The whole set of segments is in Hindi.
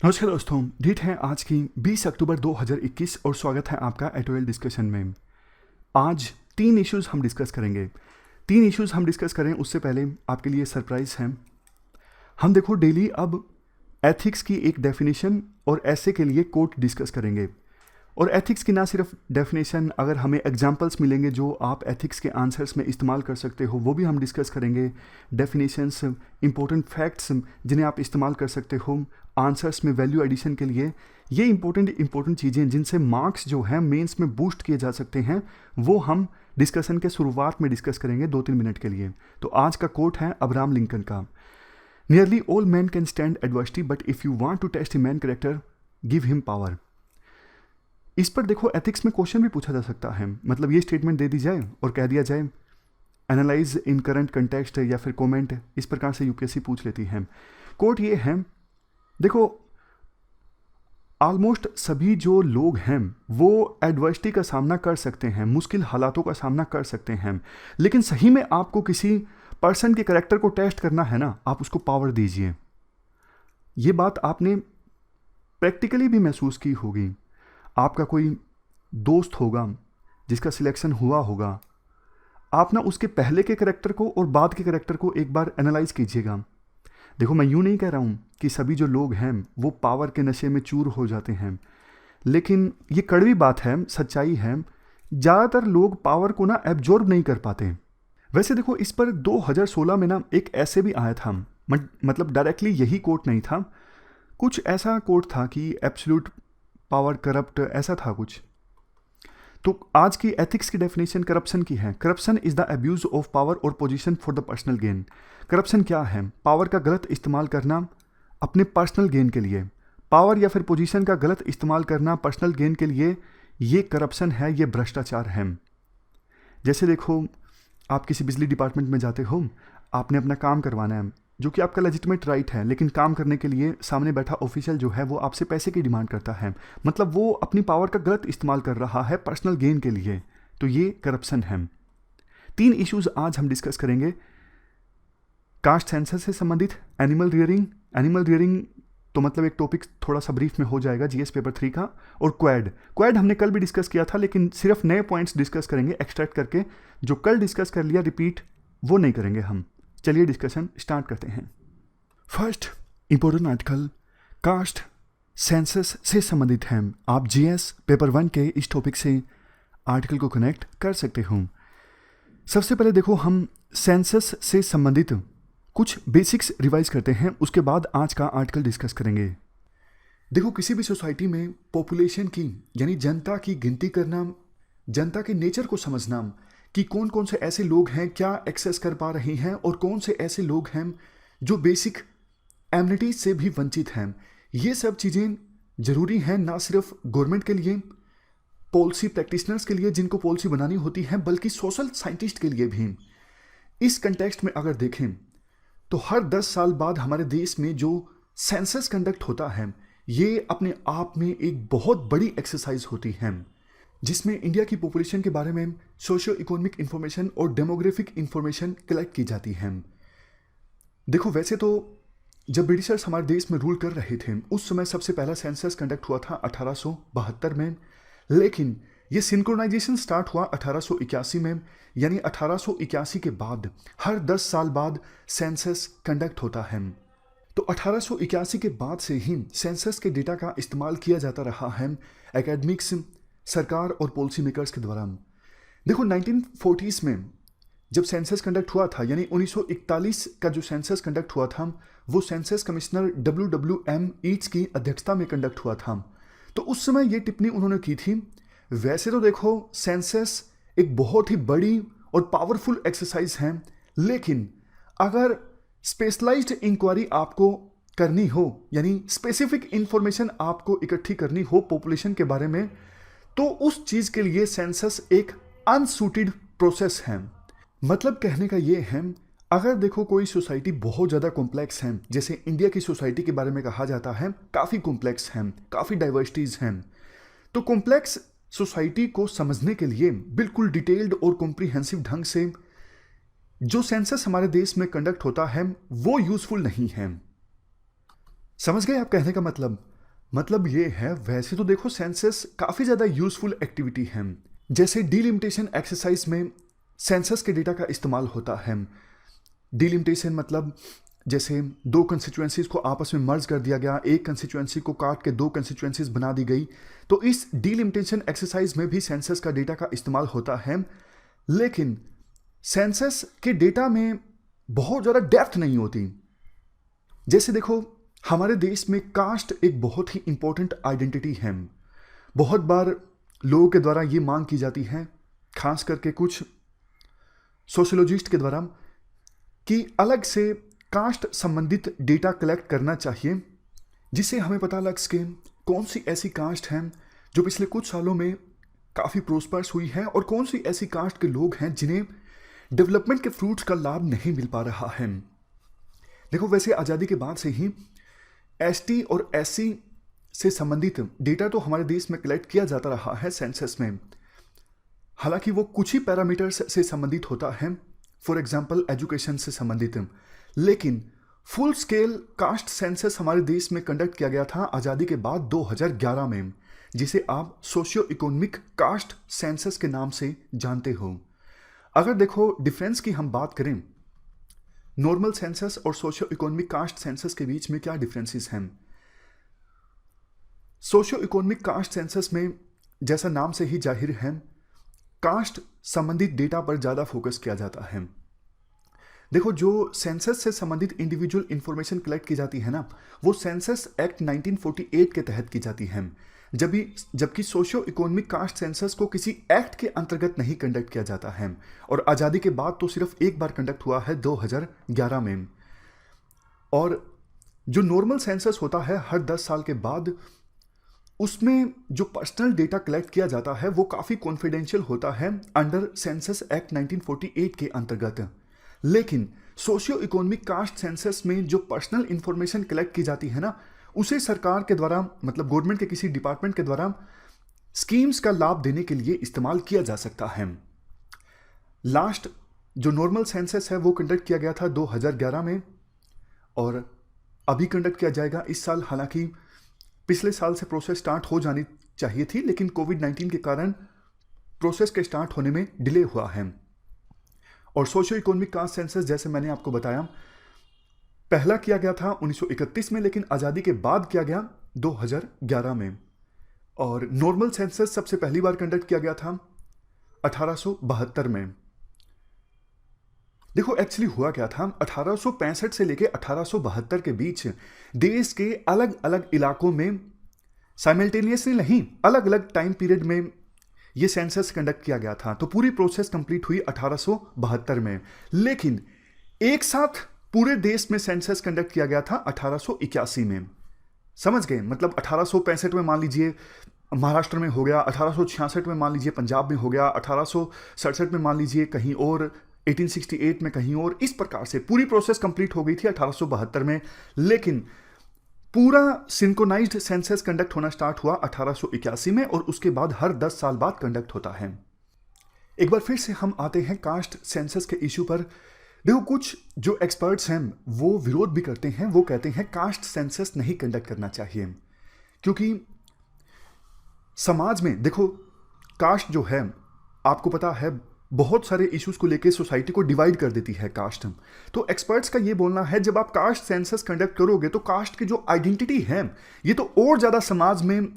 नमस्कार दोस्तों, डेट है आज की 20 अक्टूबर 2021 और स्वागत है आपका एटोएल डिस्कशन में। आज तीन इश्यूज़ हम डिस्कस करेंगे। तीन इश्यूज़ हम डिस्कस करें उससे पहले आपके लिए सरप्राइज़ है। हम देखो डेली अब एथिक्स की एक डेफिनेशन और ऐसे के लिए कोट डिस्कस करेंगे। और एथिक्स की ना सिर्फ डेफिनेशन, अगर हमें एग्जांपल्स मिलेंगे जो आप एथिक्स के आंसर्स में इस्तेमाल कर सकते हो वो भी हम डिस्कस करेंगे। डेफिनेशंस, इंपॉर्टेंट फैक्ट्स जिन्हें आप इस्तेमाल कर सकते हो आंसर्स में वैल्यू एडिशन के लिए, ये इंपॉर्टेंट चीज़ें जिनसे मार्क्स जो हैं मेंस में बूस्ट किए जा सकते हैं, वो हम डिस्कशन के शुरुआत में डिस्कस करेंगे 2-3 मिनट के लिए। तो आज का कोट है अब्राहम लिंकन का, nearly all man can stand adversity but if you want to test a man character give him power. इस पर देखो एथिक्स में क्वेश्चन भी पूछा जा सकता है, मतलब ये स्टेटमेंट दे दी जाए और कह दिया जाए एनालाइज इन करंट कंटेक्स्ट या फिर कमेंट, इस प्रकार से यूपीएससी पूछ लेती है। कोट ये है, देखो ऑलमोस्ट सभी जो लोग हैं वो एडवर्सिटी का सामना कर सकते हैं, मुश्किल हालातों का सामना कर सकते हैं, लेकिन सही में आपको किसी पर्सन के कैरेक्टर को टेस्ट करना है ना, आप उसको पावर दीजिए। ये बात आपने प्रैक्टिकली भी महसूस की होगी। आपका कोई दोस्त होगा जिसका सिलेक्शन हुआ होगा, आप ना उसके पहले के कैरेक्टर को और बाद के कैरेक्टर को एक बार एनालाइज कीजिएगा। देखो मैं यूँ नहीं कह रहा हूँ कि सभी जो लोग हैं वो पावर के नशे में चूर हो जाते हैं, लेकिन ये कड़वी बात है, सच्चाई है, ज़्यादातर लोग पावर को ना एब्जॉर्ब नहीं कर पाते। वैसे देखो इस पर 2016 में ना एक ऐसे भी आया था, मतलब डायरेक्टली यही कोट नहीं था, कुछ ऐसा कोट था कि एब्सोल्यूट पावर करप्ट, ऐसा था कुछ। तो आज की एथिक्स की डेफिनेशन करप्शन की है। Corruption is the abuse of power और position for the personal gain. Corruption क्या है? पावर का गलत इस्तेमाल करना अपने पर्सनल गेन के लिए, पावर या फिर पोजीशन का गलत इस्तेमाल करना पर्सनल गेन के लिए, ये करप्शन है, ये भ्रष्टाचार है। जैसे देखो आप किसी बिजली डिपार्टमेंट में जाते हो, आपने अपना काम करवाना है जो कि आपका लेजिटिमेट राइट है, लेकिन काम करने के लिए सामने बैठा ऑफिशियल जो है वो आपसे पैसे की डिमांड करता है, मतलब वो अपनी पावर का गलत इस्तेमाल कर रहा है पर्सनल गेन के लिए, तो ये करप्शन है। तीन इश्यूज आज हम डिस्कस करेंगे। कास्ट सेंसस से संबंधित, एनिमल रियरिंग तो मतलब एक टॉपिक थोड़ा सा ब्रीफ में हो जाएगा जीएस पेपर 3 का, और क्वेड हमने कल भी डिस्कस किया था, लेकिन सिर्फ नए पॉइंट्स डिस्कस करेंगे एक्सट्रैक्ट करके, जो कल डिस्कस कर लिया रिपीट वो नहीं करेंगे हम। चलिए डिस्कशन स्टार्ट करते हैं। First important article caste census से संबंधित है। आप जीएस पेपर 1 के इस टॉपिक से आर्टिकल को कनेक्ट कर सकते हो। सबसे पहले देखो हम सेंसस से संबंधित कुछ बेसिक्स रिवाइज करते हैं, उसके बाद आज का आर्टिकल डिस्कस करेंगे। देखो किसी भी सोसाइटी में पॉपुलेशन की यानी जनता की गिनती करना, जनता के नेचर को समझना कि कौन कौन से ऐसे लोग हैं क्या एक्सेस कर पा रहे हैं और कौन से ऐसे लोग हैं जो बेसिक एमिनिटीज से भी वंचित हैं, ये सब चीज़ें ज़रूरी हैं ना सिर्फ गवर्नमेंट के लिए, पॉलिसी प्रैक्टिशनर्स के लिए जिनको पॉलिसी बनानी होती है, बल्कि सोशल साइंटिस्ट के लिए भी। इस कंटेक्स्ट में अगर देखें तो हर 10 साल बाद हमारे देश में जो सेंसस कंडक्ट होता है ये अपने आप में एक बहुत बड़ी एक्सरसाइज होती है, जिसमें इंडिया की पॉपुलेशन के बारे में सोशियो इकोनॉमिक इंफॉर्मेशन और डेमोग्राफिक इंफॉर्मेशन कलेक्ट की जाती है। देखो वैसे तो जब ब्रिटिशर्स हमारे देश में रूल कर रहे थे उस समय सबसे पहला सेंसस कंडक्ट हुआ था 1872 में, लेकिन ये सिंक्रोनाइजेशन स्टार्ट हुआ 1881 में, यानी 1881 के बाद हर 10 साल बाद सेंसस कंडक्ट होता है। तो 1881 के बाद से ही सेंसस के डेटा का इस्तेमाल किया जाता रहा है एकेडमिक्स, सरकार और पॉलिसी मेकर्स के द्वारा। देखो 1940s में जब सेंसस कंडक्ट हुआ था, यानी 1941 का जो सेंसस कंडक्ट हुआ था वो सेंसस कमिश्नर WM ईट्स की अध्यक्षता में कंडक्ट हुआ था। तो उस समय ये टिप्पणी उन्होंने की थी, वैसे तो देखो सेंसस एक बहुत ही बड़ी और पावरफुल एक्सरसाइज है, लेकिन अगर स्पेशलाइज्ड इंक्वायरी आपको करनी हो, यानी स्पेसिफिक इंफॉर्मेशन आपको इकट्ठी करनी हो पॉपुलेशन के बारे में, तो उस चीज के लिए सेंसस एक अनसूटेड प्रोसेस है। मतलब कहने का ये है, अगर देखो कोई सोसाइटी बहुत ज़्यादा कॉम्प्लेक्स है, जैसे इंडिया की सोसाइटी के बारे में कहा जाता है काफ़ी कॉम्प्लेक्स है, काफ़ी डाइवर्सिटीज़ हैं, तो कॉम्प्लेक्स सोसाइटी को समझने के लिए बिल्कुल डिटेल्ड और कॉम्प्रिहेंसिव ढंग से जो सेंसस हमारे देश में कंडक्ट होता है वो यूजफुल नहीं है। समझ गए आप कहने का मतलब? मतलब ये है, वैसे तो देखो सेंसस काफ़ी ज़्यादा यूजफुल एक्टिविटी है। जैसे डीलिमिटेशन एक्सरसाइज में सेंसस के डेटा का इस्तेमाल होता है। डीलिमिटेशन मतलब जैसे दो कंस्टिट्यूएंसीज को आपस में मर्ज कर दिया गया, एक कंस्टिट्यूएंसी को काट के दो कंस्टिट्यूएंसीज बना दी गई, तो इस डीलिमिटेशन एक्सरसाइज में भी सेंसस का डेटा का इस्तेमाल होता है। लेकिन सेंसस के डेटा में बहुत ज़्यादा डेप्थ नहीं होती। जैसे देखो, हमारे देश में कास्ट एक बहुत ही इंपॉर्टेंट आइडेंटिटी है। बहुत बार लोगों के द्वारा ये मांग की जाती है, खास करके कुछ सोशियोलॉजिस्ट के द्वारा, कि अलग से कास्ट संबंधित डेटा कलेक्ट करना चाहिए, जिससे हमें पता लग सके कौन सी ऐसी कास्ट हैं जो पिछले कुछ सालों में काफ़ी प्रोस्पर्स हुई है और कौन सी ऐसी कास्ट के लोग हैं जिन्हें डेवलपमेंट के फ्रूट्स का लाभ नहीं मिल पा रहा है। देखो, वैसे आज़ादी के बाद से ही एसटी और एससी से संबंधित डेटा तो हमारे देश में कलेक्ट किया जाता रहा है सेंसस में। हालांकि वो कुछ ही पैरामीटर्स से संबंधित होता है, फॉर एग्जांपल एजुकेशन से संबंधित। लेकिन फुल स्केल कास्ट सेंसस हमारे देश में कंडक्ट किया गया था आज़ादी के बाद 2011 में, जिसे आप सोशियो इकोनॉमिक कास्ट सेंसस के नाम से जानते हो। अगर देखो डिफरेंस की हम बात करें, नॉर्मल सेंसस और सोशियो इकोनॉमिक कास्ट सेंसस के बीच में क्या डिफरेंसेस हैं। सोशियो इकोनॉमिक कास्ट सेंसस में, जैसा नाम से ही जाहिर है, कास्ट संबंधित डेटा पर ज़्यादा फोकस किया जाता है। देखो, जो सेंसस से संबंधित इंडिविजुअल इंफॉर्मेशन कलेक्ट की जाती है ना, वो सेंसस एक्ट 1948 के तहत की जाती है, जबकि सोशियो इकोनॉमिक कास्ट सेंसस को किसी एक्ट के अंतर्गत नहीं कंडक्ट किया जाता है। और आज़ादी के बाद तो सिर्फ एक बार कंडक्ट हुआ है 2011 में। और जो नॉर्मल सेंसस होता है हर 10 साल के बाद, उसमें जो पर्सनल डेटा कलेक्ट किया जाता है वो काफ़ी कॉन्फिडेंशियल होता है अंडर सेंसस एक्ट 1948 के अंतर्गत। लेकिन सोशियो इकोनॉमिक कास्ट सेंसस में जो पर्सनल इंफॉर्मेशन कलेक्ट की जाती है ना, उसे सरकार के द्वारा, मतलब गवर्नमेंट के किसी डिपार्टमेंट के द्वारा स्कीम्स का लाभ देने के लिए इस्तेमाल किया जा सकता है। लास्ट जो नॉर्मल सेंसस है वो कंडक्ट किया गया था 2011 में, और अभी कंडक्ट किया जाएगा इस साल। हालांकि पिछले साल से प्रोसेस स्टार्ट हो जानी चाहिए थी, लेकिन कोविड-19 के कारण प्रोसेस के स्टार्ट होने में डिले हुआ है। और सोशियो इकोनॉमिक कास्ट सेंसस, जैसे मैंने आपको बताया, पहला किया गया था 1931 में, लेकिन आज़ादी के बाद किया गया 2011 में। और नॉर्मल सेंसस सबसे पहली बार कंडक्ट किया गया था 1872 में। देखो, एक्चुअली हुआ क्या था, 1865 से लेके 1872 के बीच देश के अलग अलग इलाकों में साइमल्टेनियसली नहीं, अलग अलग टाइम पीरियड में ये सेंसस कंडक्ट किया गया था। तो पूरी प्रोसेस कंप्लीट हुई 1872 में, लेकिन एक साथ पूरे देश में सेंसस कंडक्ट किया गया था 1881 में। समझ गए? मतलब 1865 में मान लीजिए महाराष्ट्र में हो गया, 1866 में मान लीजिए पंजाब में हो गया, 1867 में मान लीजिए कहीं और, 1868 में कहीं और। इस प्रकार से पूरी प्रोसेस कंप्लीट हो गई थी 1872 में, लेकिन पूरा सिंक्रोनाइज्ड सेंसस कंडक्ट होना स्टार्ट हुआ 1881 में, और उसके बाद हर 10 साल बाद कंडक्ट होता है। एक बार फिर से हम आते हैं कास्ट सेंसस के इश्यू पर। देखो, कुछ जो एक्सपर्ट्स हैं वो विरोध भी करते हैं। वो कहते हैं कास्ट सेंसस नहीं कंडक्ट करना चाहिए, क्योंकि समाज में देखो, कास्ट जो है, आपको पता है, बहुत सारे इश्यूज को लेके सोसाइटी को डिवाइड कर देती है कास्ट। तो एक्सपर्ट्स का ये बोलना है, जब आप कास्ट सेंसस कंडक्ट करोगे तो कास्ट की जो आइडेंटिटी है ये तो और ज़्यादा समाज में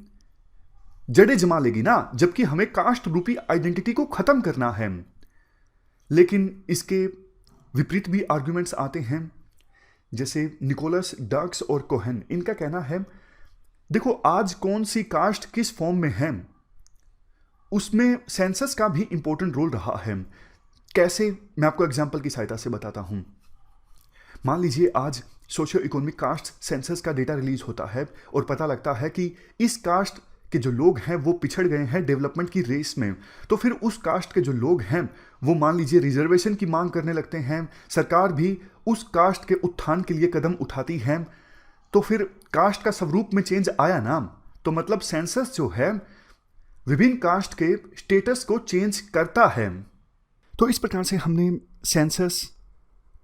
जड़ें जमा लेगी ना, जबकि हमें कास्ट रूपी आइडेंटिटी को ख़त्म करना है। लेकिन इसके विपरीत भी आर्ग्यूमेंट्स आते हैं, जैसे निकोलस डक्स और कोहेन। इनका कहना है, देखो, आज कौन सी कास्ट किस फॉर्म में है उसमें सेंसस का भी इंपॉर्टेंट रोल रहा है। कैसे, मैं आपको एग्जांपल की सहायता से बताता हूं। मान लीजिए आज सोशियो इकोनॉमिक कास्ट सेंसस का डेटा रिलीज होता है और पता लगता है कि इस कास्ट के जो लोग हैं वो पिछड़ गए हैं डेवलपमेंट की रेस में। तो फिर उस कास्ट के जो लोग हैं वो मान लीजिए रिजर्वेशन की मांग करने लगते हैं, सरकार भी उस कास्ट के उत्थान के लिए कदम उठाती है। तो फिर कास्ट का स्वरूप में चेंज आया ना, तो मतलब सेंसस जो है विभिन्न कास्ट के स्टेटस को चेंज करता है। तो इस प्रकार से हमने census,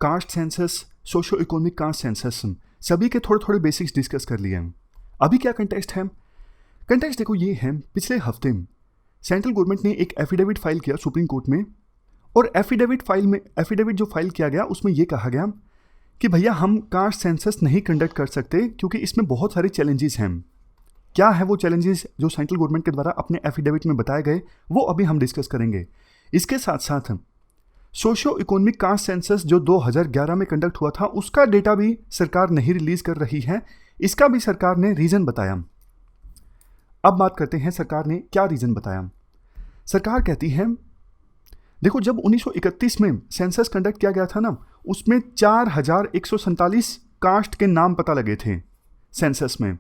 caste census, socio economic caste census, सभी के थोड़े थोड़े बेसिक्स डिस्कस कर लिए हैं। अभी क्या कंटेस्ट है? कंटेस्ट देखो ये है, पिछले हफ्ते सेंट्रल गवर्नमेंट ने एक एफिडेविट फाइल किया सुप्रीम कोर्ट में, और एफिडेविट जो फाइल किया गया उसमें यह कहा गया कि भैया हम कास्ट सेंसस नहीं कंडक्ट कर सकते क्योंकि इसमें बहुत सारे चैलेंजेस हैं। क्या है वो चैलेंजेस जो सेंट्रल गवर्नमेंट के द्वारा अपने एफिडेविट में बताए गए, वो अभी हम डिस्कस करेंगे। इसके साथ साथ सोशियो इकोनॉमिक कास्ट सेंसस जो 2011 में कंडक्ट हुआ था उसका डेटा भी सरकार नहीं रिलीज कर रही है, इसका भी सरकार ने रीज़न बताया। अब बात करते हैं सरकार ने क्या रीज़न बताया। सरकार कहती है देखो जब 1931 में सेंसस कंडक्ट किया गया था ना, उसमें 4147 कास्ट के नाम पता लगे थे सेंसस में,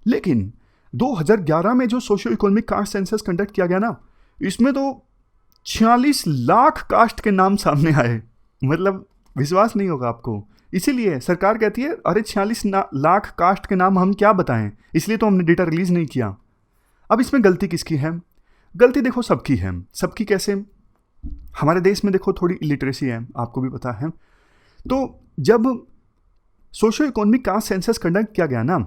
लेकिन 2011 में जो socio economic caste census conduct किया गया ना, इसमें तो 46 लाख कास्ट के नाम सामने आए। मतलब विश्वास नहीं होगा आपको। इसीलिए सरकार कहती है अरे 46 लाख कास्ट के नाम हम क्या बताएं, इसलिए तो हमने डेटा रिलीज नहीं किया। अब इसमें गलती किसकी है? गलती देखो सबकी है। सबकी कैसे? हमारे देश में देखो थोड़ी इलिटरेसी है, आपको भी पता है। तो जब socio economic caste census conduct किया गया ना,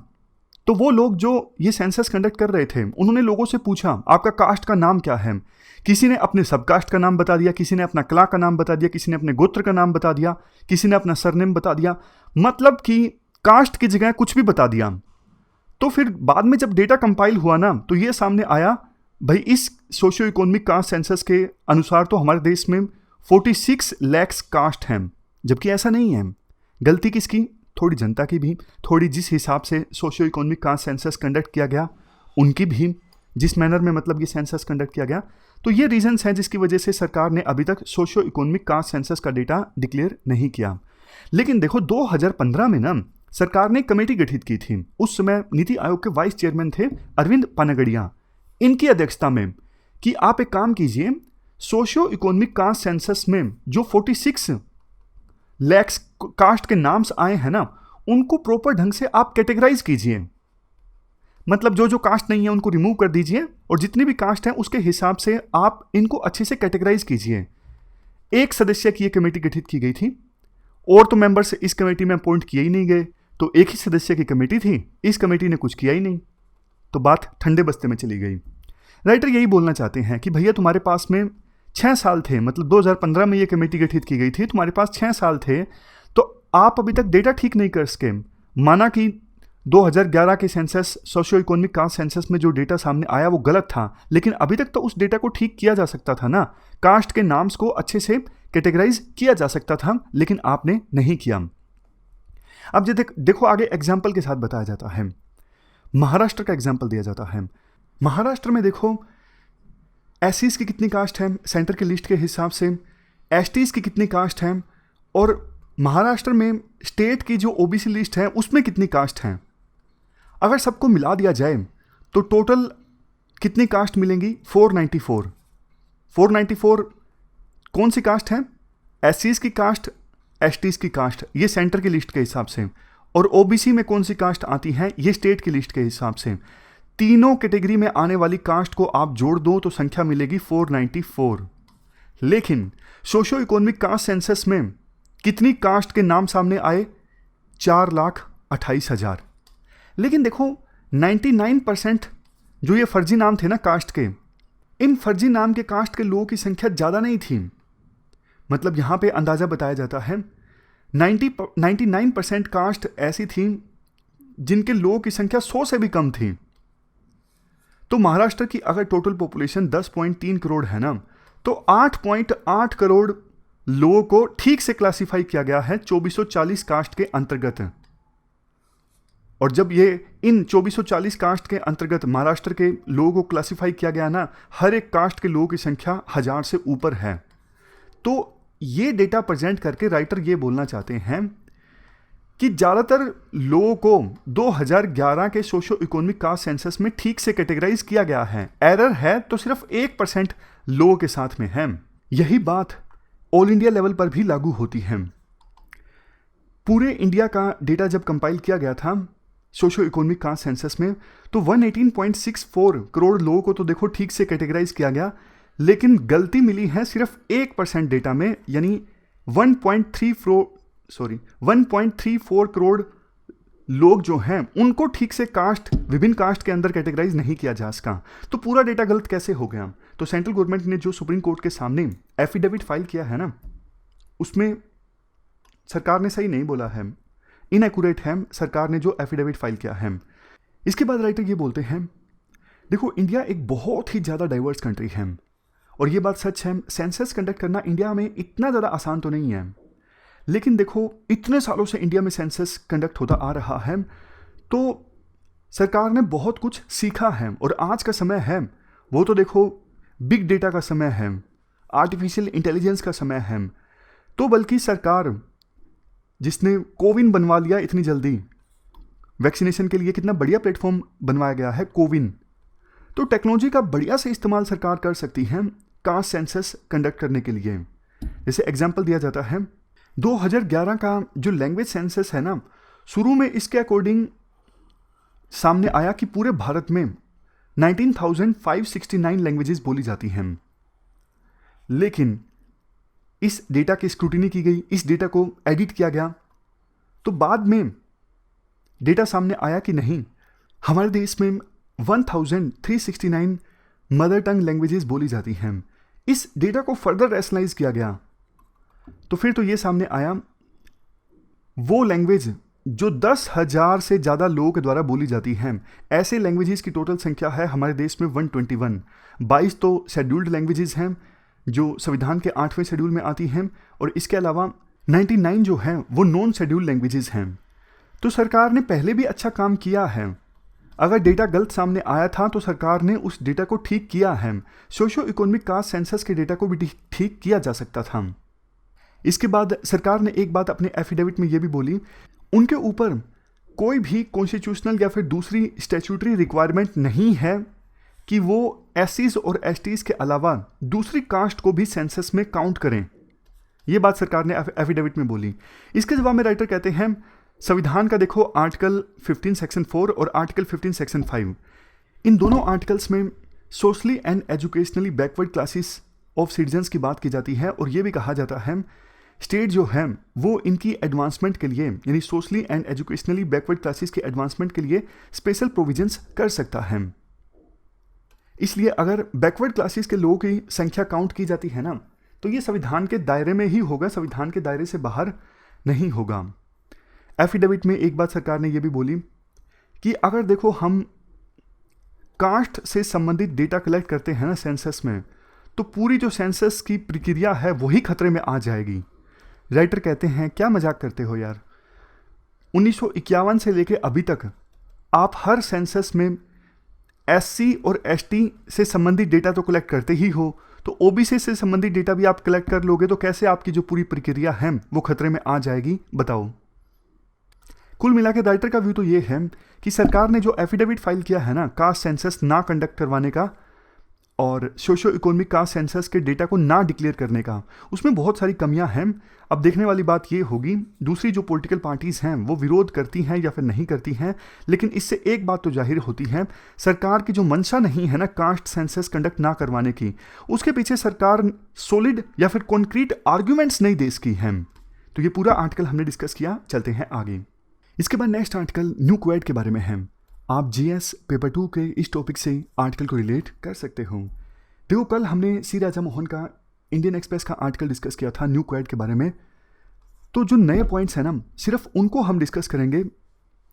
तो वो लोग जो ये सेंसस कंडक्ट कर रहे थे उन्होंने लोगों से पूछा आपका कास्ट का नाम क्या है। किसी ने अपने सब कास्ट का नाम बता दिया, किसी ने अपना क्ला का नाम बता दिया, किसी ने अपने गोत्र का नाम बता दिया, किसी ने अपना सरनेम बता दिया, मतलब कि कास्ट की जगह कुछ भी बता दिया। तो फिर बाद में जब डेटा कंपाइल हुआ ना, तो ये सामने आया भाई इस सोशियो इकोनॉमिक कास्ट सेंसस के अनुसार तो हमारे देश में 46 लाख कास्ट हैं, जबकि ऐसा नहीं है। गलती किसकी? थोड़ी जनता की भी, थोड़ी जिस हिसाब से socio economic caste census conduct किया गया उनकी भी, जिस मैनर में मतलब ये सेंसस कंडक्ट किया गया। तो ये रीजंस हैं जिसकी वजह से सरकार ने अभी तक सोशियो इकोनॉमिक कास्ट सेंसस का डेटा डिक्लेयर नहीं किया। लेकिन देखो 2015 में ना सरकार ने कमेटी गठित की थी, उस समय नीति आयोग के वाइस चेयरमैन थे अरविंद पनगड़िया, इनकी अध्यक्षता में, कि आप एक काम कीजिए, सोशियो इकोनॉमिक कास्ट सेंसस में जो 46 लाख कास्ट के नाम्स आए हैं ना, उनको प्रॉपर ढंग से आप कैटेगराइज कीजिए। मतलब जो जो कास्ट नहीं है उनको रिमूव कर दीजिए, और जितनी भी कास्ट है उसके हिसाब से आप इनको अच्छे से कैटेगराइज कीजिए। एक सदस्य की ये कमेटी गठित की गई थी, और तो मेंबर्स इस कमेटी में अपॉइंट किए ही नहीं गए, तो एक ही सदस्य की कमेटी थी, इस कमेटी ने कुछ किया ही नहीं, तो बात ठंडे बस्ते में चली गई। राइटर यही बोलना चाहते हैं कि भैया तुम्हारे पास में 6 साल थे, मतलब 2015 में ये कमेटी गठित की गई थी, तुम्हारे पास 6 साल थे, तो आप अभी तक डेटा ठीक नहीं कर सके। माना कि 2011 के census socio economic caste census में जो डेटा सामने आया वो गलत था, लेकिन अभी तक तो उस डेटा को ठीक किया जा सकता था ना, कास्ट के नाम्स को अच्छे से कैटेगराइज किया जा सकता था, लेकिन आपने नहीं किया। अब देखो आगे एग्जाम्पल के साथ बताया जाता है, महाराष्ट्र का एग्जाम्पल दिया जाता है। महाराष्ट्र में देखो एससीज की कितनी कास्ट है सेंटर के लिस्ट के हिसाब से, एसटीज की कितनी कास्ट है, और महाराष्ट्र में स्टेट की जो ओबीसी लिस्ट है उसमें कितनी कास्ट है। अगर सबको मिला दिया जाए तो टोटल कितनी कास्ट मिलेंगी? 494। 494 कौन सी कास्ट है? एससीज की कास्ट, एसटीज की कास्ट, ये सेंटर की लिस्ट के हिसाब से, और ओबीसी में कौन सी कास्ट आती है? ये स्टेट की लिस्ट के हिसाब से। तीनों कैटेगरी में आने वाली कास्ट को आप जोड़ दो तो संख्या मिलेगी 494। लेकिन सोशियो इकोनॉमिक कास्ट सेंसस में कितनी कास्ट के नाम सामने आए? 4,28,000। लेकिन देखो 99% जो ये फर्जी नाम थे ना कास्ट के, इन फर्जी नाम के कास्ट के लोगों की संख्या ज़्यादा नहीं थी। मतलब यहाँ पे अंदाज़ा बताया जाता है 99% कास्ट ऐसी थी जिनके लोगों की संख्या 100 से भी कम थी। तो महाराष्ट्र की अगर टोटल पॉपुलेशन 10.3 करोड़ है ना, तो 8.8 करोड़ लोगों को ठीक से क्लासिफाई किया गया है 2440 कास्ट के अंतर्गत। और जब ये इन 2440 कास्ट के अंतर्गत महाराष्ट्र के लोगों को क्लासिफाई किया गया ना, हर एक कास्ट के लोगों की संख्या 1000 से ऊपर है। तो ये डेटा प्रेजेंट करके राइटर ये बोलना चाहते हैं कि ज़्यादातर लोगों को 2011 के सोशियो इकोनॉमिक कास्ट सेंसस में ठीक से कैटेगराइज किया गया है। एरर है तो सिर्फ 1% लोगों के साथ में है। यही बात ऑल इंडिया लेवल पर भी लागू होती है। पूरे इंडिया का डेटा जब कंपाइल किया गया था सोशियो इकोनॉमिक कास्ट सेंसस में, तो 118.64 करोड़ लोगों को तो देखो ठीक से कैटेगराइज किया गया, लेकिन गलती मिली है सिर्फ 1% डेटा में, यानी 1.34 करोड़ लोग जो हैं उनको ठीक से विभिन्न कास्ट के अंदर कैटेगराइज नहीं किया जा सका, तो पूरा डेटा गलत कैसे हो गया? तो सेंट्रल गवर्नमेंट ने जो सुप्रीम कोर्ट के सामने एफिडेविट फाइल किया है ना, उसमें सरकार ने सही नहीं बोला है, इनएक्यूरेट है सरकार ने जो एफिडेविट फाइल किया है। इसके बाद राइटर ये बोलते हैं, देखो इंडिया एक बहुत ही ज़्यादा डाइवर्स कंट्री है, और ये बात सच है, सेंसस कंडक्ट करना इंडिया में इतना ज़्यादा आसान तो नहीं है, लेकिन देखो इतने सालों से इंडिया में सेंसस कंडक्ट होता आ रहा है, तो सरकार ने बहुत कुछ सीखा है, और आज का समय है वो तो देखो बिग डेटा का समय है, आर्टिफिशियल इंटेलिजेंस का समय है, तो बल्कि सरकार जिसने कोविन बनवा लिया इतनी जल्दी वैक्सीनेशन के लिए, कितना बढ़िया प्लेटफॉर्म बनवाया गया है कोविन, तो टेक्नोलॉजी का बढ़िया से इस्तेमाल सरकार कर सकती है कास्ट सेंसस कंडक्ट करने के लिए। जैसे एग्जांपल दिया जाता है 2011 का जो लैंग्वेज सेंसस है ना, शुरू में इसके अकॉर्डिंग सामने आया कि पूरे भारत में 19,569 लैंग्वेजेस बोली जाती हैं, लेकिन इस डेटा की स्क्रूटिनी की गई, इस डेटा को एडिट किया गया, तो बाद में डेटा सामने आया कि नहीं, हमारे देश में 1,369 मदर टंग लैंग्वेजेस बोली जाती हैं। इस डेटा को फर्दर रैशनलाइज किया गया, तो फिर तो ये सामने आया वो लैंग्वेज जो 10,000 से ज़्यादा लोगों के द्वारा बोली जाती हैं, ऐसे लैंग्वेजेस की टोटल संख्या है हमारे देश में 121। 22 तो शेड्यूल्ड लैंग्वेजेस हैं जो संविधान के 8वें शेड्यूल में आती हैं, और इसके अलावा 99 जो हैं वो नॉन शेड्यूल्ड लैंग्वेजेस हैं। तो सरकार ने पहले भी अच्छा काम किया है, अगर डेटा गलत सामने आया था तो सरकार ने उस डेटा को ठीक किया है। सोशो इकोनॉमिक कास्ट सेंसस के डेटा को भी ठीक किया जा सकता था। इसके बाद सरकार ने एक बात अपने एफिडेविट में ये भी बोली, उनके ऊपर कोई भी कॉन्स्टिट्यूशनल या फिर दूसरी स्टैट्यूटरी रिक्वायरमेंट नहीं है कि वो एससीज और एसटीज के अलावा दूसरी कास्ट को भी सेंसस में काउंट करें। ये बात सरकार ने एफिडेविट में बोली। इसके जवाब में राइटर कहते हैं, संविधान का देखो आर्टिकल 15 सेक्शन 4 और आर्टिकल 15 सेक्शन 5, इन दोनों आर्टिकल्स में socially and educationally backward classes of citizens की बात की जाती है, और ये भी कहा जाता है स्टेट जो है वो इनकी एडवांसमेंट के लिए, यानी socially and educationally backward classes के एडवांसमेंट के लिए स्पेशल प्रोविजंस कर सकता है। इसलिए अगर बैकवर्ड क्लासेस के लोगों की संख्या काउंट की जाती है ना, तो ये संविधान के दायरे में ही होगा, संविधान के दायरे से बाहर नहीं होगा। एफिडेविट में एक बात सरकार ने यह भी बोली कि अगर देखो हम कास्ट से संबंधित डेटा कलेक्ट करते हैं ना सेंसस में, तो पूरी जो सेंसस की प्रक्रिया है वही खतरे में आ जाएगी। राइटर कहते हैं, क्या मजाक करते हो यार, 1951 से लेके अभी तक आप हर सेंसस में एससी और एसटी से संबंधित डेटा तो कलेक्ट करते ही हो, तो ओबीसी से संबंधित डेटा भी आप कलेक्ट कर लोगे, तो कैसे आपकी जो पूरी प्रक्रिया है वो खतरे में आ जाएगी, बताओ। कुल मिला के राइटर का व्यू तो ये है कि सरकार ने जो एफिडेविट फाइल किया है ना कास्ट सेंसस ना कंडक्ट करवाने का और सोशो इकोनॉमिक कास्ट सेंसस के डेटा को ना डिक्लेयर करने का, उसमें बहुत सारी कमियां हैं। अब देखने वाली बात ये होगी दूसरी जो पॉलिटिकल पार्टीज़ हैं वो विरोध करती हैं या फिर नहीं करती हैं, लेकिन इससे एक बात तो जाहिर होती है, सरकार की जो मंशा नहीं है ना कास्ट सेंसस कंडक्ट ना करवाने की, उसके पीछे सरकार सॉलिड या फिर कॉन्क्रीट आर्ग्यूमेंट्स नहीं दे सकी हैं। तो ये पूरा आर्टिकल हमने डिस्कस किया, चलते हैं आगे। इसके बाद नेक्स्ट आर्टिकल न्यू क्वेड के बारे में है। आप जीएस पेपर 2 के इस टॉपिक से आर्टिकल को रिलेट कर सकते हो। देखो कल हमने सी राजा मोहन का इंडियन एक्सप्रेस का आर्टिकल डिस्कस किया था न्यू क्वेड के बारे में, तो जो नए पॉइंट्स हैं ना सिर्फ उनको हम डिस्कस करेंगे।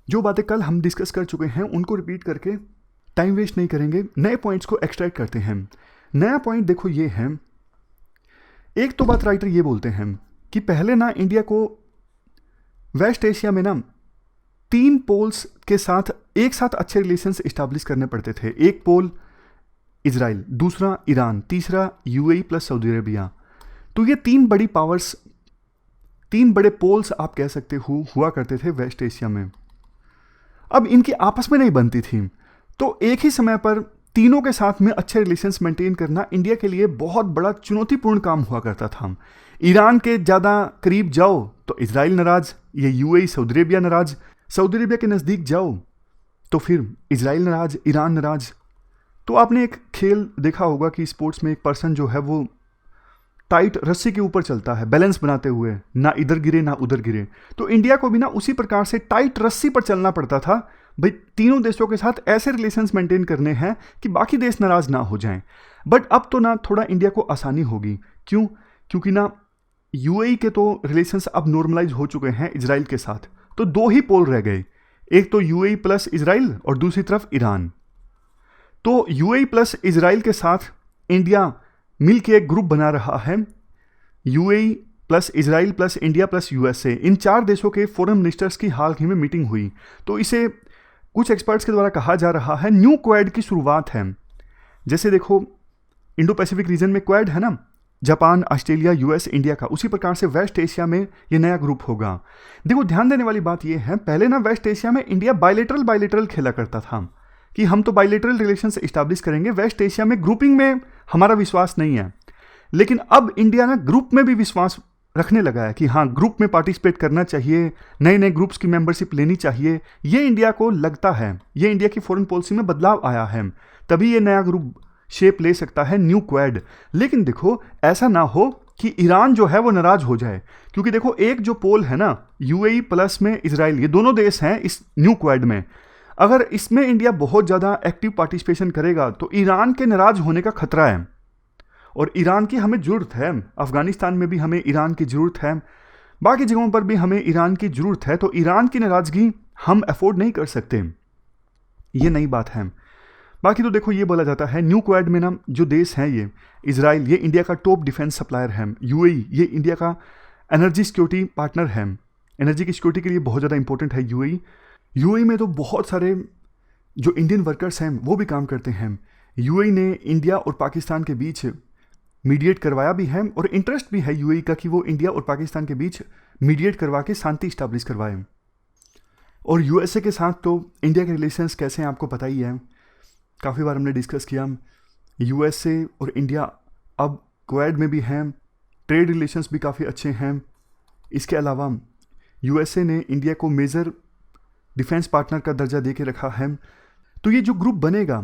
जो बातें कल हम डिस्कस कर चुके हैं उनको रिपीट करके टाइम वेस्ट नहीं करेंगे, नए पॉइंट्स को एक्सट्रैक्ट करते हैं। नया पॉइंट देखो ये है, एक तो बात राइटर ये बोलते हैं कि पहले ना इंडिया को वेस्ट एशिया में ना 3 पोल्स के साथ एक साथ अच्छे रिलेशंस इस्टेब्लिश करने पड़ते थे। एक पोल इजराइल, दूसरा ईरान, तीसरा यूएई प्लस सऊदी अरेबिया। तो ये 3 बड़ी पावर्स, 3 बड़े पोल्स आप कह सकते हो हुआ करते थे वेस्ट एशिया में। अब इनकी आपस में नहीं बनती थी, तो एक ही समय पर तीनों के साथ में अच्छे रिलेशंस मेंटेन करना इंडिया के लिए बहुत बड़ा चुनौतीपूर्ण काम हुआ करता था। ईरान के ज़्यादा करीब जाओ तो इजराइल नाराज, ये यूएई सऊदी अरेबिया नाराज, सऊदी अरेबिया के नज़दीक जाओ तो फिर इजराइल नाराज, ईरान नाराज। तो आपने एक खेल देखा होगा कि स्पोर्ट्स में एक पर्सन जो है वो टाइट रस्सी के ऊपर चलता है, बैलेंस बनाते हुए, ना इधर गिरे ना उधर गिरे। तो इंडिया को भी ना उसी प्रकार से टाइट रस्सी पर चलना पड़ता था। भाई तीनों देशों के साथ ऐसे रिलेशंस मेंटेन करने हैं कि बाकी देश नाराज ना हो जाएं। बट अब तो ना थोड़ा इंडिया को आसानी होगी। क्यों? क्योंकि ना यूएई के तो रिलेशंस अब नॉर्मलाइज हो चुके हैं इजराइल के साथ। तो दो ही पोल रह गए, एक तो यूएई प्लस इजराइल और दूसरी तरफ ईरान। तो यूएई प्लस इजराइल के साथ इंडिया मिल के एक ग्रुप बना रहा है, UAE plus Israel plus India plus USA. इन 4 देशों के फॉरेन मिनिस्टर्स की हाल ही में मीटिंग हुई। तो इसे कुछ एक्सपर्ट्स के द्वारा कहा जा रहा है न्यू क्वाड की शुरुआत है। जैसे देखो इंडो पैसिफिक रीजन में क्वाड है ना, जापान, ऑस्ट्रेलिया, यूएस, इंडिया का, उसी प्रकार से वेस्ट एशिया में ये नया ग्रुप होगा। देखो ध्यान देने वाली बात ये है, पहले ना वेस्ट एशिया में इंडिया बायलेटरल खेला करता था कि हम तो बायलेटरल रिलेशंस इस्टेब्लिश करेंगे, वेस्ट एशिया में ग्रुपिंग में हमारा विश्वास नहीं है। लेकिन अब इंडिया ना ग्रुप में भी विश्वास रखने लगा है कि हाँ ग्रुप में पार्टिसिपेट करना चाहिए, नए नए ग्रुप्स की मेंबरशिप लेनी चाहिए। ये इंडिया को लगता है, ये इंडिया की फॉरेन पॉलिसी में बदलाव आया है, तभी ये नया ग्रुप शेप ले सकता है न्यू क्वाड। लेकिन देखो ऐसा ना हो कि ईरान जो है वो नाराज हो जाए, क्योंकि देखो एक जो पोल है ना यूएई प्लस में इजराइल, ये दोनों देश हैं इस न्यू क्वाड में। अगर इसमें इंडिया बहुत ज़्यादा एक्टिव पार्टिसिपेशन करेगा तो ईरान के नाराज होने का खतरा है, और ईरान की हमें ज़रूरत है। अफगानिस्तान में भी हमें ईरान की ज़रूरत है, बाकी जगहों पर भी हमें ईरान की ज़रूरत है। तो ईरान की नाराज़गी हम अफोर्ड नहीं कर सकते, ये नई बात है। बाकी तो देखो ये बोला जाता है न्यू क्वाड में ना जो देश हैं ये इजराइल, ये इंडिया का टॉप डिफेंस सप्लायर है, यूएई ये इंडिया का एनर्जी सिक्योरिटी पार्टनर है, एनर्जी की सिक्योरिटी के लिए बहुत ज़्यादा इंपॉर्टेंट है यूएई। यूएई में तो बहुत सारे जो इंडियन वर्कर्स हैं वो भी काम करते हैं। यूएई ने इंडिया और पाकिस्तान के बीच मीडिएट करवाया भी है, और इंटरेस्ट भी है यूएई का कि वो इंडिया और पाकिस्तान के बीच मीडिएट करवा के शांति इस्टेब्लिश करवाए। और यूएसए के साथ तो इंडिया के रिलेशंस कैसे हैं आपको पता ही है, काफ़ी बार हमने डिस्कस किया। यूएसए और इंडिया अब क्वाड में भी हैं, ट्रेड रिलेशंस भी काफ़ी अच्छे हैं। इसके अलावा यूएसए ने इंडिया को मेजर डिफेंस पार्टनर का दर्जा दे के रखा है। तो ये जो ग्रुप बनेगा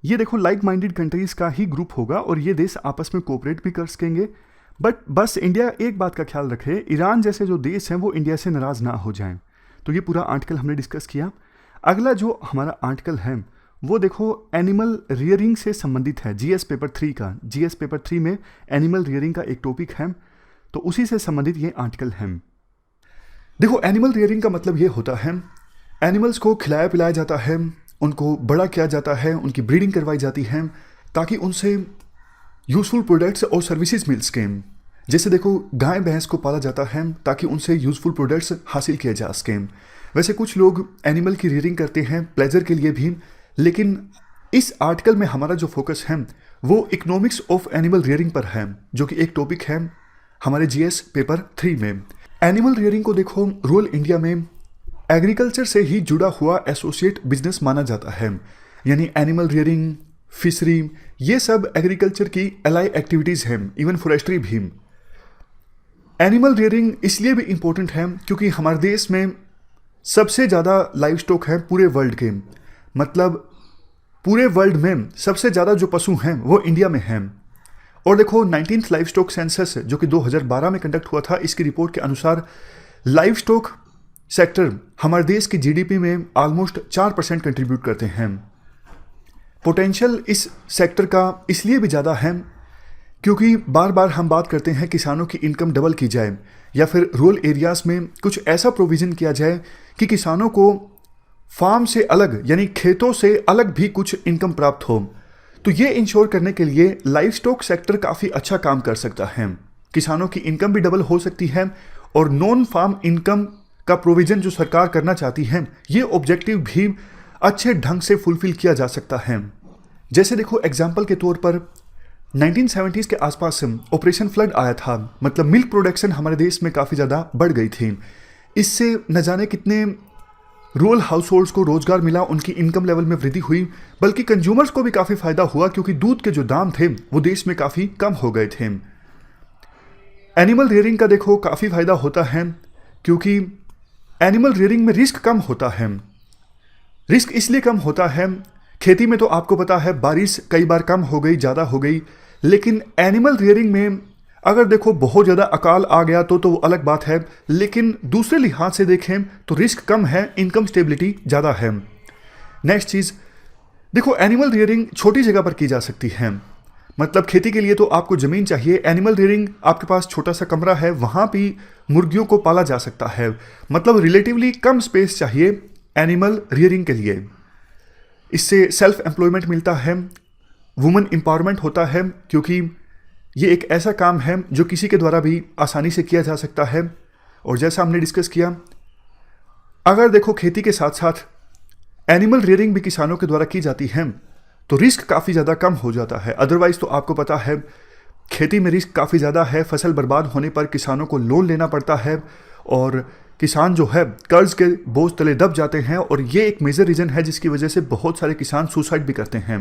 ये देखो लाइक माइंडेड कंट्रीज़ का ही ग्रुप होगा, और ये देश आपस में कोऑपरेट भी कर सकेंगे। बट बस इंडिया एक बात का ख्याल रखे, ईरान जैसे जो देश हैं वो इंडिया से नाराज़ ना हो जाएं। तो ये पूरा आर्टिकल हमने डिस्कस किया। अगला जो हमारा आर्टिकल है वो देखो एनिमल रियरिंग से संबंधित है, जीएस पेपर 3 का। जीएस पेपर 3 में एनिमल रियरिंग का एक टॉपिक है, तो उसी से संबंधित ये आर्टिकल है। देखो एनिमल रियरिंग का मतलब ये होता है एनिमल्स को खिलाया पिलाया जाता है, उनको बड़ा किया जाता है, उनकी ब्रीडिंग करवाई जाती है ताकि उनसे यूज़फुल प्रोडक्ट्स और सर्विसेज मिल सकें। जैसे देखो गाय भैंस को पाला जाता है ताकि उनसे यूज़फुल प्रोडक्ट्स हासिल किए जा सकें। वैसे कुछ लोग एनिमल की रियरिंग करते हैं प्लेजर के लिए भी, लेकिन इस आर्टिकल में हमारा जो फोकस है वो इकोनॉमिक्स ऑफ एनिमल रियरिंग पर है, जो कि एक टॉपिक है हमारे जीएस पेपर 3 में। एनिमल रियरिंग को देखो रूरल इंडिया में एग्रीकल्चर से ही जुड़ा हुआ एसोसिएट बिजनेस माना जाता है, यानी एनिमल रियरिंग, फिशरी, ये सब एग्रीकल्चर की अलाई एक्टिविटीज़ हैं, इवन फॉरेस्ट्री भी। एनिमल रियरिंग इसलिए भी इम्पोर्टेंट है क्योंकि हमारे देश में सबसे ज़्यादा लाइव स्टॉक है पूरे वर्ल्ड के, मतलब पूरे वर्ल्ड में सबसे ज़्यादा जो पशु हैं वो इंडिया में हैं। और देखो 19th लाइव स्टॉक सेंसस जो कि 2012 में कंडक्ट हुआ था, इसकी रिपोर्ट के अनुसार लाइव स्टॉक सेक्टर हमारे देश की जीडीपी में ऑलमोस्ट 4% कंट्रीब्यूट करते हैं। पोटेंशियल इस सेक्टर का इसलिए भी ज़्यादा है क्योंकि बार बार हम बात करते हैं किसानों की इनकम डबल की जाए, या फिर रूरल एरियाज़ में कुछ ऐसा प्रोविज़न किया जाए कि किसानों को फार्म से अलग यानी खेतों से अलग भी कुछ इनकम प्राप्त हो। तो ये इंश्योर करने के लिए लाइव स्टॉक सेक्टर काफ़ी अच्छा काम कर सकता है, किसानों की इनकम भी डबल हो सकती है, और नॉन फार्म इनकम का प्रोविज़न जो सरकार करना चाहती है ये ऑब्जेक्टिव भी अच्छे ढंग से फुलफिल किया जा सकता है। जैसे देखो एग्जाम्पल के तौर पर 1970s के आसपास ऑपरेशन फ्लड आया था, मतलब मिल्क प्रोडक्शन हमारे देश में काफ़ी ज़्यादा बढ़ गई थी। इससे न जाने कितने रूरल हाउस होल्ड्स को रोजगार मिला, उनकी इनकम लेवल में वृद्धि हुई, बल्कि कंज्यूमर्स को भी काफ़ी फायदा हुआ क्योंकि दूध के जो दाम थे वो देश में काफ़ी कम हो गए थे। एनिमल रियरिंग का देखो काफ़ी फायदा होता है क्योंकि एनिमल रियरिंग में रिस्क कम होता है। रिस्क इसलिए कम होता है, खेती में तो आपको पता है बारिश कई बार कम हो गई, ज़्यादा हो गई, लेकिन एनिमल रियरिंग में अगर देखो बहुत ज़्यादा अकाल आ गया तो वो अलग बात है, लेकिन दूसरे लिहाज से देखें तो रिस्क कम है, इनकम स्टेबिलिटी ज़्यादा है। नेक्स्ट चीज़ देखो, एनिमल रियरिंग छोटी जगह पर की जा सकती है। मतलब खेती के लिए तो आपको ज़मीन चाहिए, एनिमल रियरिंग आपके पास छोटा सा कमरा है, वहाँ भी मुर्गियों को पाला जा सकता है। मतलब रिलेटिवली कम स्पेस चाहिए एनिमल रियरिंग के लिए। इससे सेल्फ एम्प्लॉयमेंट मिलता है, वुमेन एम्पावरमेंट होता है, क्योंकि ये एक ऐसा काम है जो किसी के द्वारा भी आसानी से किया जा सकता है। और जैसा हमने डिस्कस किया, अगर देखो खेती के साथ साथ एनिमल रियरिंग भी किसानों के द्वारा की जाती है तो रिस्क काफ़ी ज़्यादा कम हो जाता है। अदरवाइज़ तो आपको पता है खेती में रिस्क काफ़ी ज़्यादा है। फसल बर्बाद होने पर किसानों को लोन लेना पड़ता है और किसान जो है कर्ज के बोझ तले दब जाते हैं, और ये एक मेजर रीज़न है जिसकी वजह से बहुत सारे किसान सुसाइड भी करते हैं।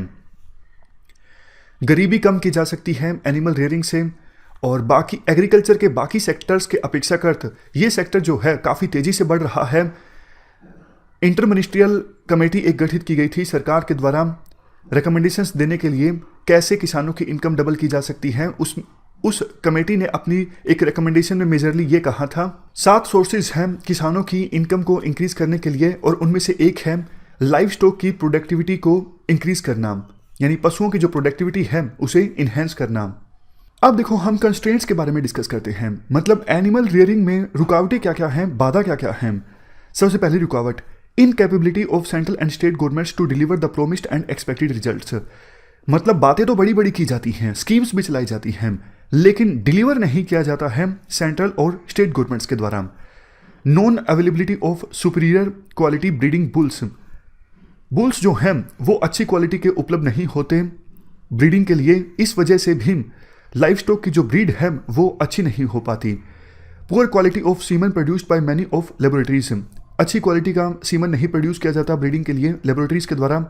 गरीबी कम की जा सकती है एनिमल रियरिंग से, और बाकी एग्रीकल्चर के बाकी सेक्टर्स के अपेक्षाकृत ये सेक्टर जो है काफ़ी तेज़ी से बढ़ रहा है। इंटर मिनिस्ट्रियल कमेटी एक गठित की गई थी सरकार के द्वारा रिकमेंडेशंस देने के लिए, कैसे किसानों की इनकम डबल की जा सकती है। उस कमेटी ने अपनी एक रिकमेंडेशन में मेजरली ये कहा था, 7 सोर्सेज हैं किसानों की इनकम को इंक्रीज करने के लिए, और उनमें से एक है लाइव स्टॉक की प्रोडक्टिविटी को इंक्रीज करना, यानी पशुओं की जो प्रोडक्टिविटी है उसे इन्हेंस करना। अब देखो, हम कंस्ट्रेंट्स के बारे में डिस्कस करते हैं। मतलब एनिमल रियरिंग में रुकावटें क्या क्या हैं, बाधा क्या क्या हैं। सबसे पहली रुकावट, incapability of central and state governments to deliver the promised and expected results. मतलब बातें तो बड़ी बड़ी की जाती हैं, स्कीम्स भी चलाई जाती हैं, लेकिन डिलीवर नहीं किया जाता है सेंट्रल और स्टेट गवर्नमेंट्स के द्वारा। Non availability of superior quality breeding bulls जो हैं वो अच्छी क्वालिटी के उपलब्ध नहीं होते ब्रीडिंग के लिए, इस वजह से भी लाइव स्टॉक की जो ब्रीड है वो अच्छी नहीं हो पाती। Poor quality of semen produced by many of laboratories, अच्छी क्वालिटी का सीमन नहीं प्रोड्यूस किया जाता ब्रीडिंग के लिए लेबोरेटरीज के द्वारा।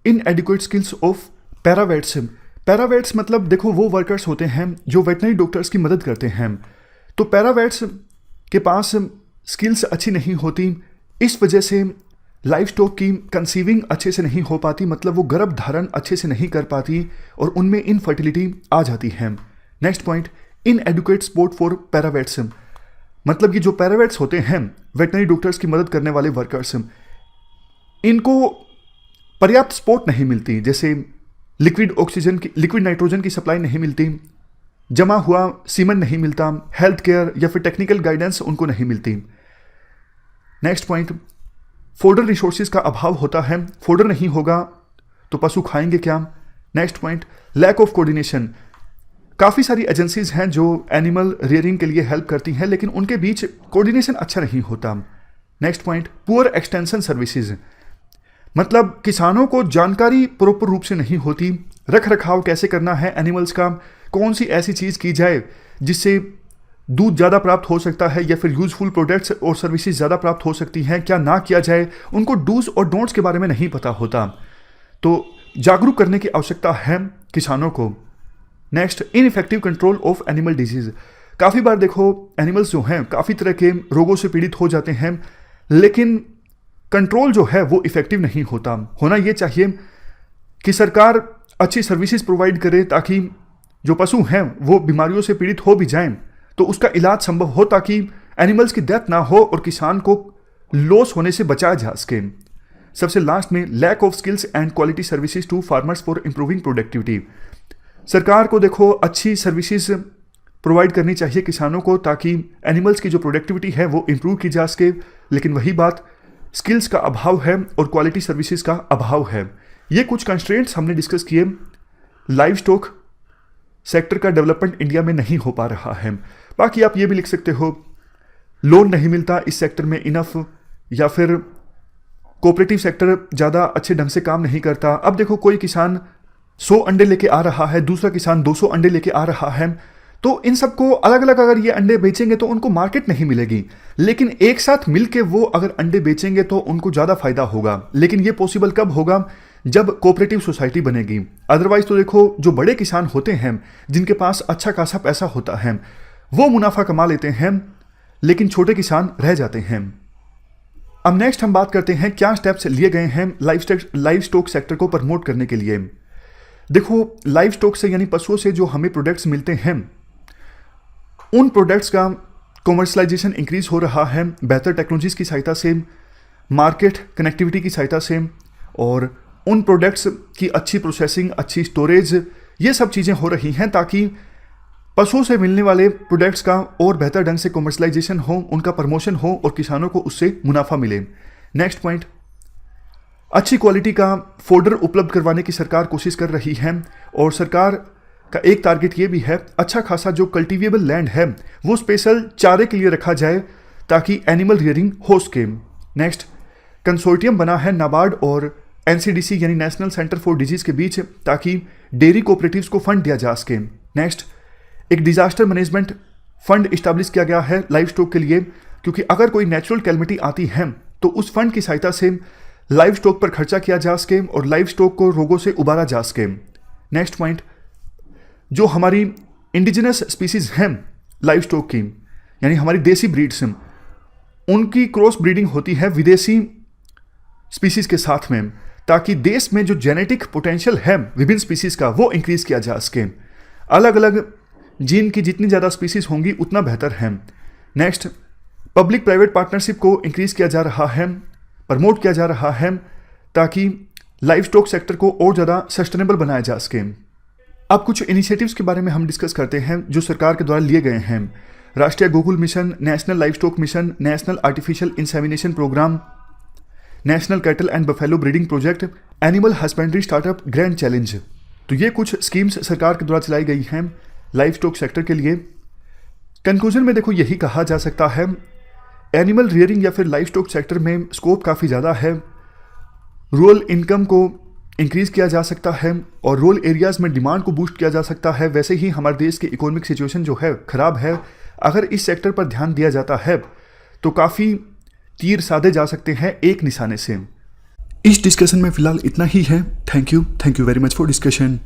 इनएडिक्वेट स्किल्स ऑफ पैरावेट्स मतलब देखो वो वर्कर्स होते हैं जो वेटनरी डॉक्टर्स की मदद करते हैं, तो पैरावेट्स के पास स्किल्स अच्छी नहीं होती, इस वजह से लाइव स्टॉक की कंसीविंग अच्छे से नहीं हो पाती, मतलब वो गर्भ धारण अच्छे से नहीं कर पाती और उनमें इनफर्टिलिटी आ जाती है। Next point, inadequate support for paravets, मतलब ये जो पैरावेट्स होते हैं वेटनरी डॉक्टर्स की मदद करने वाले वर्कर्स, इनको पर्याप्त सपोर्ट नहीं मिलती, जैसे लिक्विड नाइट्रोजन की सप्लाई नहीं मिलती, जमा हुआ सीमन नहीं मिलता, हेल्थ केयर या फिर टेक्निकल गाइडेंस उनको नहीं मिलती। नेक्स्ट पॉइंट, फोडर रिसोर्सेज का अभाव होता है, फोडर नहीं होगा तो पशु खाएंगे क्या। Next point, lack of coordination, काफ़ी सारी एजेंसीज हैं जो एनिमल रियरिंग के लिए हेल्प करती हैं, लेकिन उनके बीच कोऑर्डिनेशन अच्छा नहीं होता। Next point, poor extension services, मतलब किसानों को जानकारी प्रॉपर रूप से नहीं होती, रख रखाव कैसे करना है एनिमल्स का, कौन सी ऐसी चीज़ की जाए जिससे दूध ज़्यादा प्राप्त हो सकता है या फिर यूजफुल प्रोडक्ट्स और सर्विसेज ज़्यादा प्राप्त हो सकती हैं, क्या ना किया जाए, उनको डूज और डोंट्स के बारे में नहीं पता होता, तो जागरूक करने की आवश्यकता है किसानों को। Next, ineffective control of animal disease, काफ़ी बार देखो एनिमल्स जो हैं काफ़ी तरह के रोगों से पीड़ित हो जाते हैं, लेकिन कंट्रोल जो है वो इफेक्टिव नहीं होता। होना ये चाहिए कि सरकार अच्छी सर्विसेज प्रोवाइड करे ताकि जो पशु हैं वो बीमारियों से पीड़ित हो भी जाएं तो उसका इलाज संभव हो, ताकि एनिमल्स की डेथ ना हो और किसान को लॉस होने से बचाया जा सके। सबसे लास्ट में, lack of skills and quality services to farmers for improving productivity, सरकार को देखो अच्छी सर्विसेज प्रोवाइड करनी चाहिए किसानों को ताकि एनिमल्स की जो प्रोडक्टिविटी है वो इंप्रूव की जा सके, लेकिन वही बात, स्किल्स का अभाव है और क्वालिटी सर्विसेज का अभाव है। ये कुछ कंस्ट्रेंट्स हमने डिस्कस किए। लाइव स्टॉक सेक्टर का डेवलपमेंट इंडिया में नहीं हो पा रहा है। बाकी आप ये भी लिख सकते हो, लोन नहीं मिलता इस सेक्टर में इनफ, या फिर कोऑपरेटिव सेक्टर ज़्यादा अच्छे ढंग से काम नहीं करता। अब देखो कोई किसान 100 अंडे लेके आ रहा है, दूसरा किसान 200 अंडे लेके आ रहा है, तो इन सबको अलग अलग अगर ये अंडे बेचेंगे तो उनको मार्केट नहीं मिलेगी, लेकिन एक साथ मिलके वो अगर अंडे बेचेंगे तो उनको ज़्यादा फायदा होगा। लेकिन ये पॉसिबल कब होगा, जब कोऑपरेटिव सोसाइटी बनेगी। अदरवाइज तो देखो जो बड़े किसान होते हैं जिनके पास अच्छा खासा पैसा होता है वो मुनाफा कमा लेते हैं, लेकिन छोटे किसान रह जाते हैं। अब नेक्स्ट हम बात करते हैं क्या स्टेप्स लिए गए हैं लाइव स्टॉक सेक्टर को प्रमोट करने के लिए। देखो लाइव स्टॉक से यानी पशुओं से जो हमें प्रोडक्ट्स मिलते हैं उन प्रोडक्ट्स का कॉमर्शलाइजेशन इंक्रीज हो रहा है बेहतर टेक्नोलॉजीज़ की सहायता से, मार्केट कनेक्टिविटी की सहायता से, और उन प्रोडक्ट्स की अच्छी प्रोसेसिंग, अच्छी स्टोरेज, ये सब चीज़ें हो रही हैं ताकि पशुओं से मिलने वाले प्रोडक्ट्स का और बेहतर ढंग से कॉमर्शलाइजेशन हो, उनका प्रमोशन हो और किसानों को उससे मुनाफा मिले। नेक्स्ट पॉइंट, अच्छी क्वालिटी का फोडर उपलब्ध करवाने की सरकार कोशिश कर रही है और सरकार का एक टारगेट ये भी है अच्छा खासा जो कल्टीवेबल लैंड है वो स्पेशल चारे के लिए रखा जाए ताकि एनिमल रियरिंग हो सके। नेक्स्ट, कंसोर्टियम बना है नाबार्ड और एनसीडीसी यानी नेशनल सेंटर फॉर डिजीज के बीच ताकि डेयरी कोऑपरेटिव्स को फंड दिया जा सके। नेक्स्ट, एक डिजास्टर मैनेजमेंट फंड इस्टेब्लिश किया गया है लाइव स्टॉक के लिए, क्योंकि अगर कोई नेचुरल कैलमिटी आती है तो उस फंड की सहायता से लाइव स्टॉक पर खर्चा किया जा सके और लाइव स्टॉक को रोगों से उबारा जा सके। नेक्स्ट पॉइंट, जो हमारी इंडिजिनस स्पीसीज हैं लाइव स्टॉक की यानी हमारी देसी ब्रीड्स हैं, उनकी क्रॉस ब्रीडिंग होती है विदेशी स्पीसीज के साथ में ताकि देश में जो जेनेटिक पोटेंशियल है विभिन्न स्पीसीज का वो इंक्रीज किया जा सके। अलग अलग जीन की जितनी ज़्यादा स्पीसीज होंगी उतना बेहतर है। नेक्स्ट, पब्लिक प्राइवेट पार्टनरशिप को इंक्रीज किया जा रहा है, प्रमोट किया जा रहा है ताकि लाइव स्टॉक सेक्टर को और ज़्यादा सस्टेनेबल बनाया जा सके। अब कुछ इनिशिएटिव्स के बारे में हम डिस्कस करते हैं जो सरकार के द्वारा लिए गए हैं। राष्ट्रीय Gokul mission, national livestock mission, national artificial insemination programme, national cattle and buffalo breeding project, animal husbandry startup grand challenge. तो ये कुछ स्कीम्स सरकार के द्वारा चलाई गई हैं लाइव स्टॉक सेक्टर के लिए। कंक्लूजन में देखो यही कहा जा सकता है, एनिमल रियरिंग या फिर लाइव स्टॉक सेक्टर में स्कोप काफ़ी ज़्यादा है। रूरल इनकम को इंक्रीज़ किया जा सकता है और रूरल एरियाज़ में डिमांड को बूस्ट किया जा सकता है। वैसे ही हमारे देश की इकोनॉमिक सिचुएशन जो है ख़राब है, अगर इस सेक्टर पर ध्यान दिया जाता है तो काफ़ी तीर साधे जा सकते हैं एक निशाने से। इस डिस्कशन में फ़िलहाल इतना ही है। Thank you very much for discussion.